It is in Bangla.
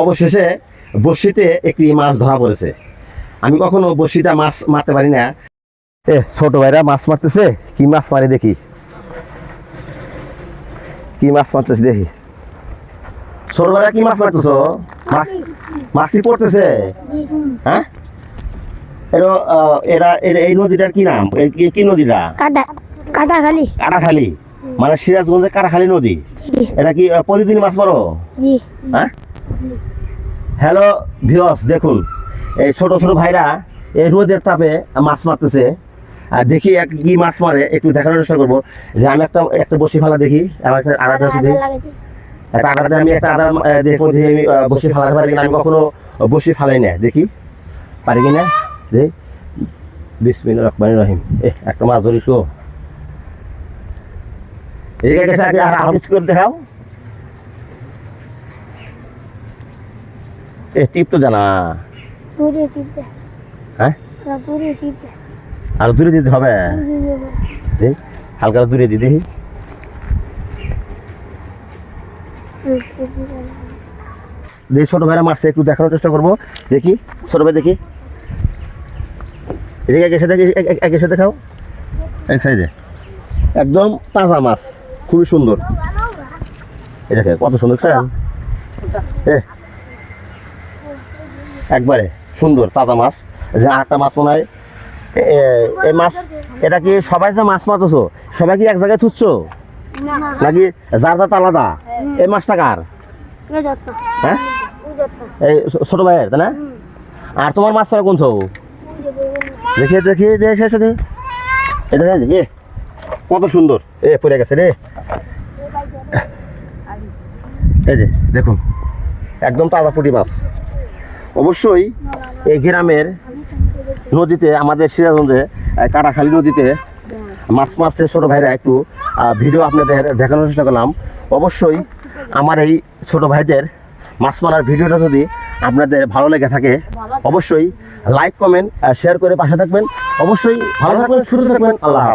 অবশেষে বড়শিতে একটি মাছ ধরা পড়েছে। আমি কখনো বড়শিটা মাছ মারতে পারি না। ছোট ভাইরা মাছ মারতেছে, কি মাছ মারে দেখি, কি মাছ মারতেছে দেখি। ছোট ভাইরা কি মাছ মারতেছ? মাছই পড়তেছে। হ্যাঁ, এই নদীটার কি নাম? কি নদীটা? কাটাখালী। কাটাখালী মানে সিরাজগঞ্জের কাটাখালী নদী। এটা কি প্রতিদিন মাছ মারো? হ্যাঁ। হ্যালো ভিউয়ার্স, দেখুন এই ছোট ছোট ভাইরা এই রোদের তাপে মাছ মারতেছে। আর দেখি কি মাছ মারে একটু দেখানোর চেষ্টা করবো। যে আমি একটা বসি ফালা দেখি, আমার একটা আড়াটা দিই, একটা আড়াতে আমি একটা আড়া দেখবো যে আমি বসি ফালাতে পারি কিনা। আমি কখনো বসি ফালাই না, দেখি পারি কিনা। দেখি বিসমিল্লাহির রহমানির রহিম। একটা মাছ ধরিস গো। এদিকে গেছে আগে হাফিজ করে দেখাও। টিপ তো জানা। হ্যাঁ, আর দূরে দিতে হবে। হালকা দূরে দিতে দেখি। দেখি ছোট ভাইরা মারছে, একটু দেখানোর চেষ্টা করবো। দেখি ছোট ভাই, দেখি এদিকে গেছে, দেখি গেছে দেখাও। এই সাইডে একদম তাজা মাছ, খুবই সুন্দর। এটা কত সুন্দর স্যার, একবারে সুন্দর তাজা মাছ। যে আরেকটা মাছ মনে হয় এই মাছ, এটা কি সবাই যে মাছ মারতেছো সবাই কি এক জায়গায় থুচ্ছো নাকি যার যার আলাদা? এই মাছটা কার? হ্যাঁ, এই ছোট ভাইয়ের, তাই না? আর তোমার মাছ পরে কোন ছৌ? দেখি দেখি দেখে সাথে এটা দেখি কত সুন্দর। পড়ে গেছে রে। এই যে দেখুন একদম তাজা পুঁটি মাছ। অবশ্যই এই গ্রামের নদীতে, আমাদের সিরাজগঞ্জে কাটাখালী নদীতে মাছ মারছে ছোটো ভাইরা। একটু ভিডিও আপনাদের দেখানোর চেষ্টা করলাম। অবশ্যই আমার এই ছোটো ভাইদের মাছ মারার ভিডিওটা যদি আপনাদের ভালো লেগে থাকে অবশ্যই লাইক কমেন্ট শেয়ার করে পাশে থাকবেন। অবশ্যই ভালো থাকবেন, সুস্থ থাকবেন। আল্লাহ হাফেজ।